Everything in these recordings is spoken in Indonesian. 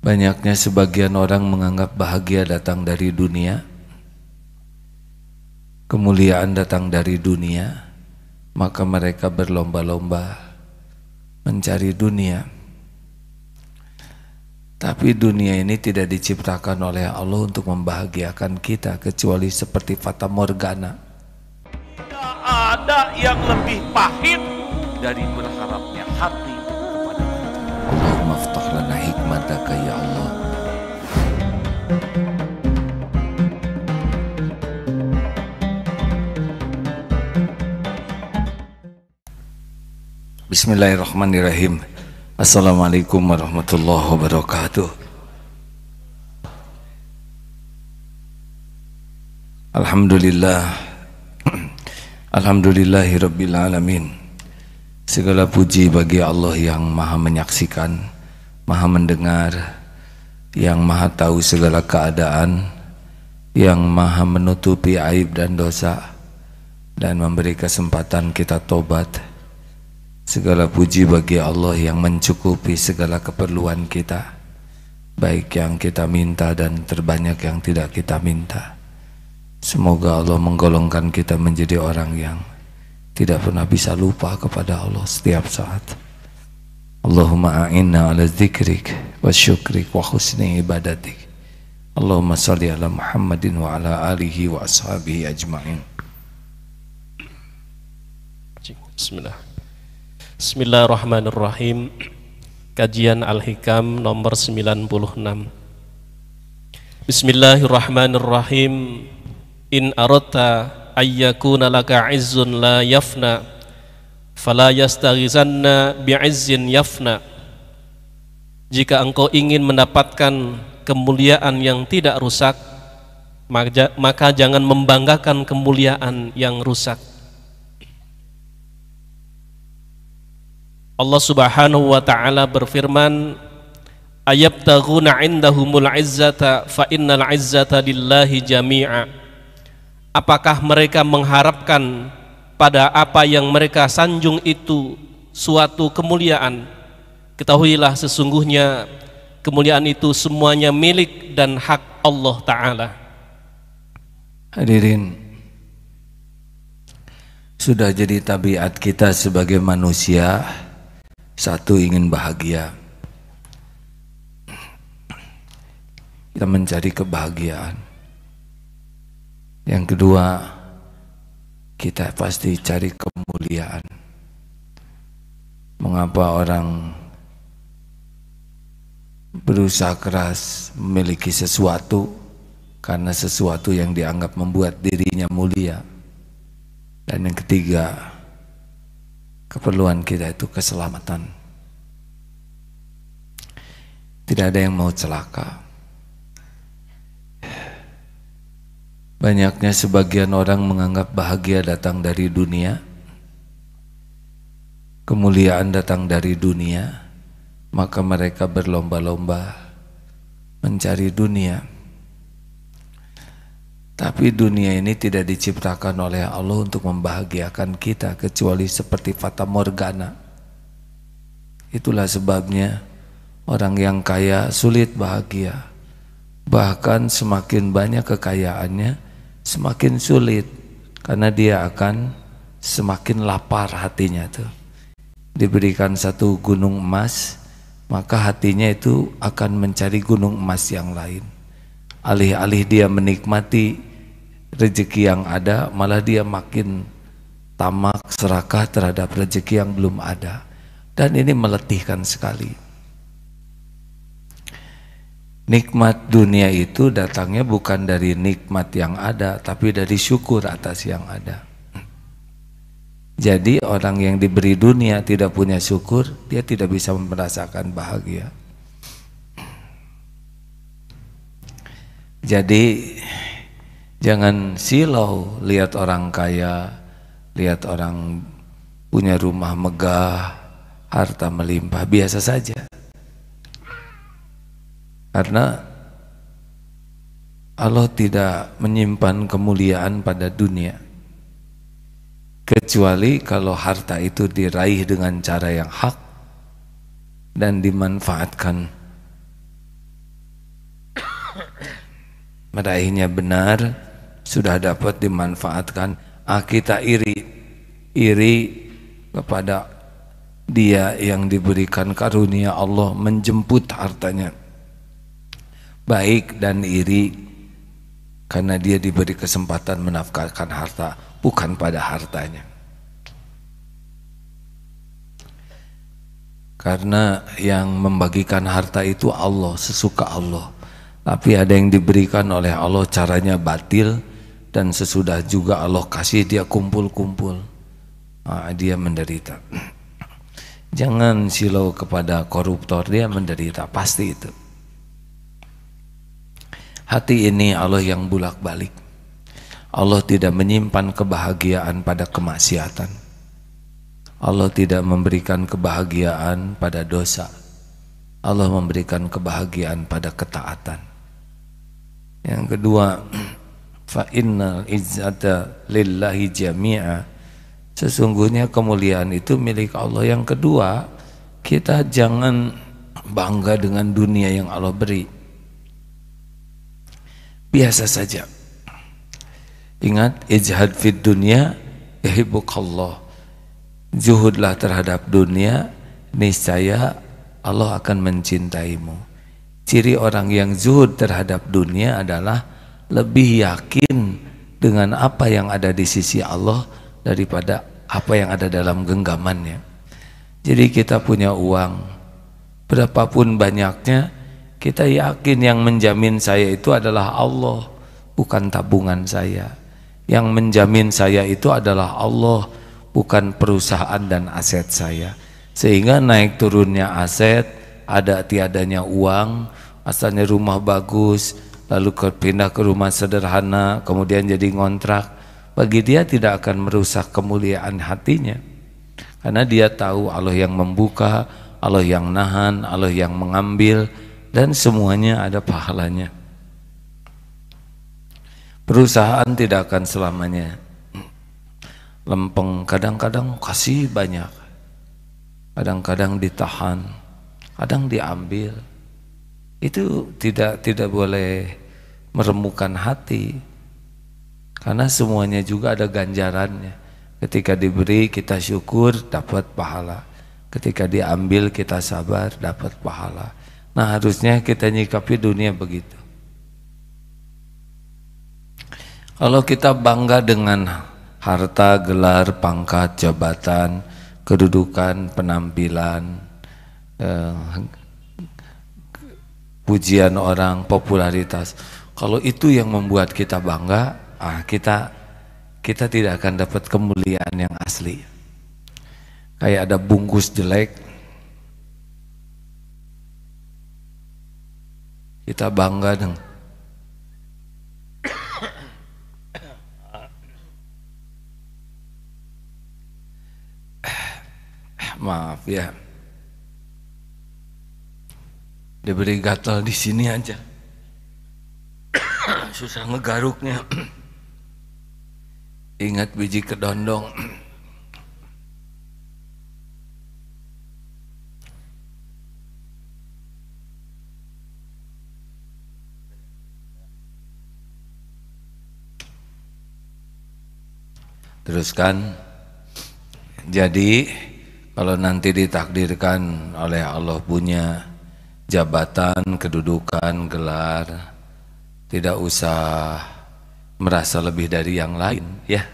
Banyaknya sebagian orang menganggap bahagia datang dari dunia, kemuliaan datang dari dunia, maka mereka berlomba-lomba mencari dunia. Tapi dunia ini tidak diciptakan oleh Allah untuk membahagiakan kita, kecuali seperti fata morgana. Tidak ada yang lebih pahit dari berharapnya hati kepada Allah. Allahumma aftah lana hikmataka ya Allah. Bismillahirrahmanirrahim. Assalamualaikum warahmatullahi wabarakatuh. Alhamdulillah, alhamdulillahi rabbil alamin. Segala puji bagi Allah yang maha menyaksikan, maha mendengar, yang maha tahu segala keadaan, yang maha menutupi aib dan dosa, dan memberi kesempatan kita tobat. Segala puji bagi Allah yang mencukupi segala keperluan kita, baik yang kita minta dan terbanyak yang tidak kita minta. Semoga Allah menggolongkan kita menjadi orang yang tidak pernah bisa lupa kepada Allah setiap saat. Allahumma a'inna ala dzikrik wa syukrik wa husni ibadatik. Allahumma salli ala Muhammadin wa ala alihi wa ashabihi ajma'in. Bismillahirrahmanirrahim. Kajian Al-Hikam nomor 96. Bismillahirrahmanirrahim. In aradta ayyakuna laka izzun la yafna fala yastaghizanna bi'izzin yafna. Jika engkau ingin mendapatkan kemuliaan yang tidak rusak, maka jangan membanggakan kemuliaan yang rusak. Allah Subhanahu wa ta'ala berfirman, ayabtaghuna indahumul izzata fa innal izzata lillahi jami'a. Apakah mereka mengharapkan pada apa yang mereka sanjung itu suatu kemuliaan? Ketahuilah sesungguhnya kemuliaan itu semuanya milik dan hak Allah Ta'ala. Hadirin, sudah jadi tabiat kita sebagai manusia, satu, ingin bahagia. Kita mencari kebahagiaan. Yang kedua, kita pasti cari kemuliaan. Mengapa orang berusaha keras memiliki sesuatu? Karena sesuatu yang dianggap membuat dirinya mulia. Dan yang ketiga, keperluan kita itu keselamatan. Tidak ada yang mau celaka. Banyaknya sebagian orang menganggap bahagia datang dari dunia, kemuliaan datang dari dunia, maka mereka berlomba-lomba mencari dunia. Tapi dunia ini tidak diciptakan oleh Allah untuk membahagiakan kita, kecuali seperti fata morgana. Itulah sebabnya orang yang kaya sulit bahagia. Bahkan semakin banyak kekayaannya, semakin sulit, karena dia akan semakin lapar hatinya tuh. Diberikan satu gunung emas, maka hatinya itu akan mencari gunung emas yang lain. Alih-alih dia menikmati rezeki yang ada, malah dia makin tamak, serakah terhadap rezeki yang belum ada. Dan ini meletihkan sekali. Nikmat dunia itu datangnya bukan dari nikmat yang ada, tapi dari syukur atas yang ada. Jadi orang yang diberi dunia tidak punya syukur, dia tidak bisa merasakan bahagia. Jadi jangan silau lihat orang kaya, lihat orang punya rumah megah, harta melimpah, biasa saja. Karena Allah tidak menyimpan kemuliaan pada dunia, kecuali kalau harta itu diraih dengan cara yang hak dan dimanfaatkan meraihnya benar, sudah dapat dimanfaatkan, kita iri kepada dia yang diberikan karunia Allah menjemput hartanya. Baik dan iri karena dia diberi kesempatan menafkahkan harta, bukan pada hartanya. Karena yang membagikan harta itu Allah, sesuka Allah. Tapi ada yang diberikan oleh Allah caranya batil, dan sesudah juga Allah kasih dia kumpul-kumpul, dia menderita. Jangan silau kepada koruptor, dia menderita, pasti itu. Hati ini Allah yang bulak-balik. Allah tidak menyimpan kebahagiaan pada kemaksiatan. Allah tidak memberikan kebahagiaan pada dosa. Allah memberikan kebahagiaan pada ketaatan. Yang kedua, fa innal izzata lillahi jami'a. Sesungguhnya kemuliaan itu milik Allah. Yang kedua, kita jangan bangga dengan dunia yang Allah beri. Biasa saja. Ingat, ijhad fid dunya yuhibbukallah. Zuhudlah terhadap dunia, niscaya Allah akan mencintaimu. Ciri orang yang zuhud terhadap dunia adalah lebih yakin dengan apa yang ada di sisi Allah daripada apa yang ada dalam genggamannya. Jadi kita punya uang berapapun banyaknya, kita yakin yang menjamin saya itu adalah Allah, bukan tabungan saya. Yang menjamin saya itu adalah Allah, bukan perusahaan dan aset saya. Sehingga naik turunnya aset, ada tiadanya uang, asalnya rumah bagus, lalu pindah ke rumah sederhana, kemudian jadi ngontrak, bagi dia tidak akan merusak kemuliaan hatinya. Karena dia tahu Allah yang membuka, Allah yang nahan, Allah yang mengambil, dan semuanya ada pahalanya. Perusahaan tidak akan selamanya lempeng, kadang-kadang kasih banyak, kadang-kadang ditahan, kadang diambil. Itu tidak boleh meremukkan hati, karena semuanya juga ada ganjarannya. Ketika diberi kita syukur, dapat pahala. Ketika diambil kita sabar, dapat pahala. Nah, harusnya kita nyikapi dunia begitu. Kalau kita bangga dengan harta, gelar, pangkat, jabatan, kedudukan, penampilan, pujian orang, popularitas, kalau itu yang membuat kita bangga, kita tidak akan dapat kemuliaan yang asli. Kayak ada bungkus jelek, kita bangga dengan maaf ya, diberi gatal di sini aja, susah ngegaruknya. Ingat biji kedondong. Teruskan. Jadi kalau nanti ditakdirkan oleh Allah punya jabatan, kedudukan, gelar, tidak usah merasa lebih dari yang lain, ya.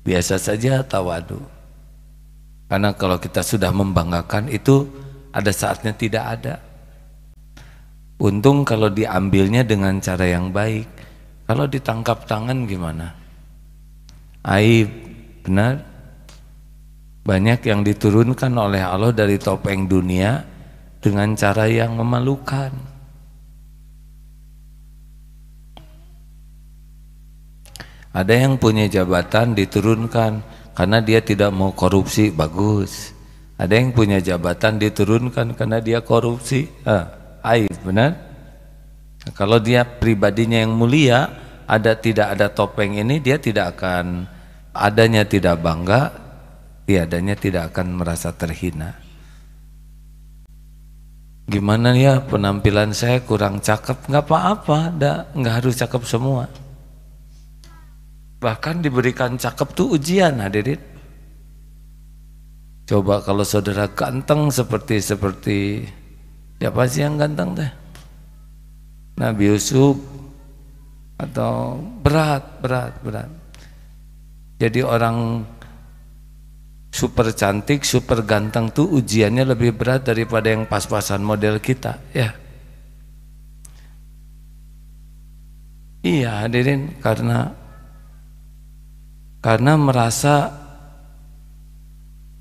Biasa saja tawadu. Karena kalau kita sudah membanggakan itu ada saatnya tidak ada. Untung kalau diambilnya dengan cara yang baik. Kalau ditangkap tangan gimana? Aib, benar? Banyak yang diturunkan oleh Allah dari topeng dunia dengan cara yang memalukan. Ada yang punya jabatan diturunkan karena dia tidak mau korupsi, bagus. Ada yang punya jabatan diturunkan karena dia korupsi, aib, benar? Nah, kalau dia pribadinya yang mulia, tidak ada topeng ini, dia tidak akan, adanya tidak bangga, tiadanya tidak akan merasa terhina. Gimana ya penampilan saya kurang cakep? Nggak apa-apa, nggak harus cakep semua. Bahkan diberikan cakep tuh ujian, hadirin. Coba kalau saudara ganteng seperti siapa sih yang ganteng teh? Nabi Yusuf, atau berat. Jadi orang super cantik, super ganteng tuh ujiannya lebih berat daripada yang pas-pasan model kita, ya. Iya hadirin, karena merasa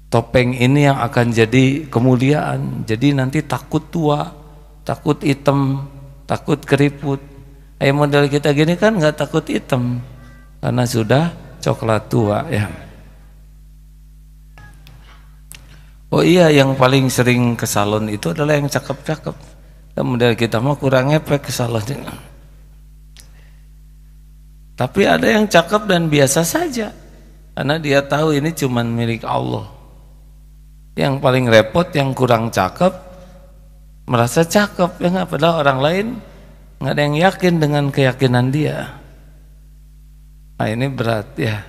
topeng ini yang akan jadi kemuliaan. Jadi nanti takut tua, takut hitam, takut keriput. Model kita gini kan nggak takut hitam karena sudah coklat tua, ya. Oh iya, yang paling sering ke salon itu adalah yang cakep-cakep. Dan model kita mah kurang ngepek ke salonnya. Tapi ada yang cakep dan biasa saja, karena dia tahu ini cuman milik Allah. Yang paling repot yang kurang cakep merasa cakep, ya nggak, padahal orang lain nggak ada yang yakin dengan keyakinan dia. Nah ini berat, ya.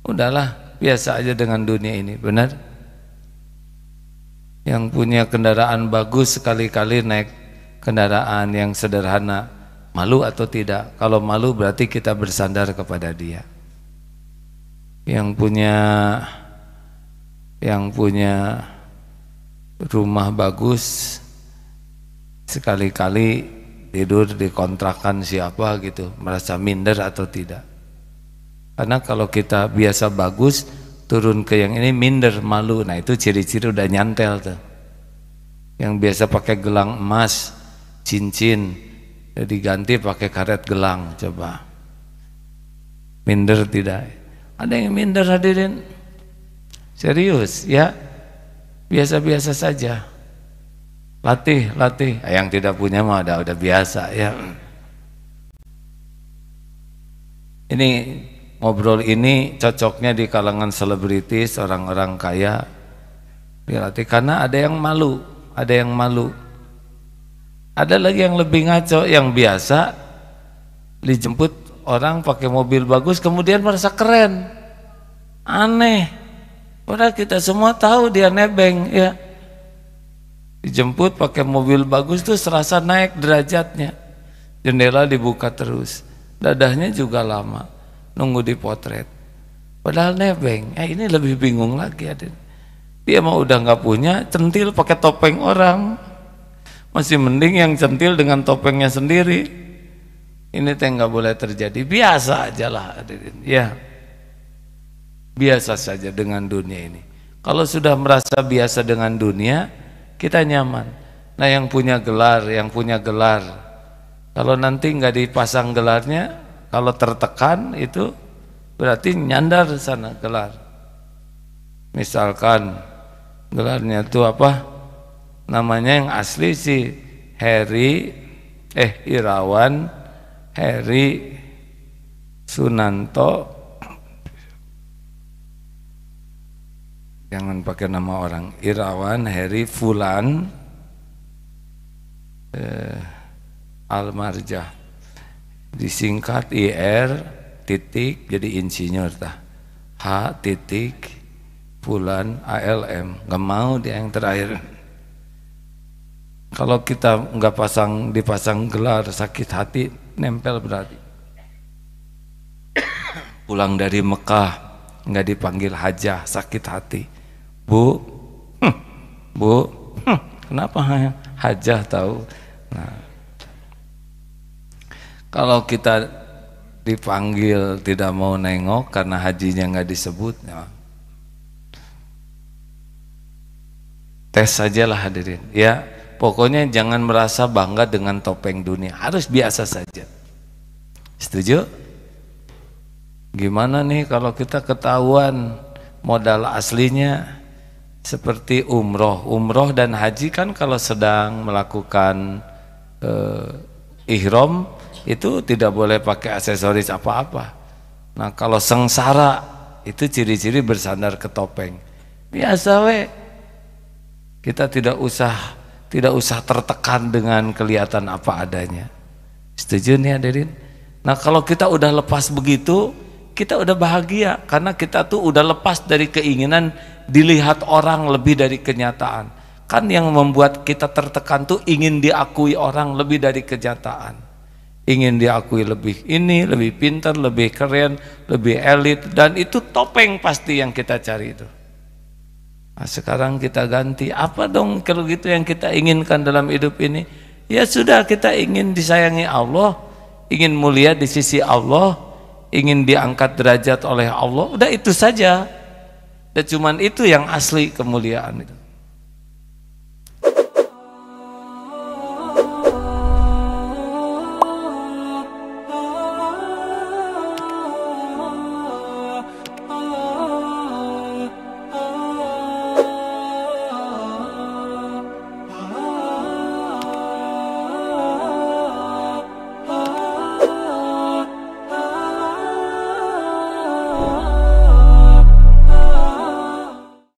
Udahlah, biasa aja dengan dunia ini, benar. Yang punya kendaraan bagus sekali-kali naik kendaraan yang sederhana, malu atau tidak? Kalau malu berarti kita bersandar kepada dia. Yang punya rumah bagus sekali-kali tidur di kontrakan siapa gitu, merasa minder atau tidak? Karena kalau kita biasa bagus, turun ke yang ini minder, malu. Nah itu ciri-ciri udah nyantel tuh. Yang biasa pakai gelang emas, cincin, diganti pakai karet gelang, coba. Minder tidak? Ada yang minder hadirin? Serius ya? Biasa-biasa saja. Latih. Yang tidak punya mah udah biasa, ya. Ini ngobrol ini cocoknya di kalangan selebritis, orang-orang kaya. Dilatih karena ada yang malu. Ada lagi yang lebih ngaco, yang biasa dijemput orang pakai mobil bagus kemudian merasa keren. Aneh. Padahal kita semua tahu dia nebeng, ya. Dijemput pakai mobil bagus tuh serasa naik derajatnya. Jendela dibuka terus, dadahnya juga lama, nunggu dipotret. Padahal nebeng. Ini lebih bingung lagi, adik. Dia mau udah nggak punya, centil pakai topeng orang. Masih mending yang centil dengan topengnya sendiri. Ini teh nggak boleh terjadi. Biasa aja lah, adik. Ya, biasa saja dengan dunia ini. Kalau sudah merasa biasa dengan dunia, kita nyaman. Nah yang punya gelar, kalau nanti nggak dipasang gelarnya, kalau tertekan itu berarti nyandar sana gelar. Misalkan gelarnya itu apa? Namanya yang asli sih Irawan Heri Sunanto. Jangan pakai nama orang. Irawan Heri Fulan Almarjah, disingkat IR titik jadi insinyur tah. H titik Fulan ALM. Nggak mau dia yang terakhir. Kalau kita nggak dipasang gelar, sakit hati, nempel berarti. Pulang dari Mekah nggak dipanggil hajah, sakit hati. Bu, kenapa hajah tahu? Nah, kalau kita dipanggil tidak mau nengok karena hajinya nggak disebut, ya. Tes sajalah hadirin, ya. Pokoknya jangan merasa bangga dengan topeng dunia, harus biasa saja. Setuju? Gimana nih kalau kita ketahuan modal aslinya seperti umroh dan haji kan kalau sedang melakukan ihram itu tidak boleh pakai aksesoris apa-apa. Nah kalau sengsara itu ciri-ciri bersandar ke topeng. Biasa we, kita tidak usah tidak usah tertekan dengan kelihatan apa adanya. Setuju nih hadirin? Nah kalau kita udah lepas begitu, kita udah bahagia karena kita tuh udah lepas dari keinginan dilihat orang lebih dari kenyataan. Kan yang membuat kita tertekan tuh ingin diakui orang lebih dari kenyataan. Ingin diakui lebih ini, lebih pintar, lebih keren, lebih elit, dan itu topeng pasti yang kita cari itu. Nah, sekarang kita ganti, apa dong kalau gitu yang kita inginkan dalam hidup ini? Ya sudah, kita ingin disayangi Allah, ingin mulia di sisi Allah, ingin diangkat derajat oleh Allah, udah itu saja. Dan cuman itu yang asli kemuliaan itu.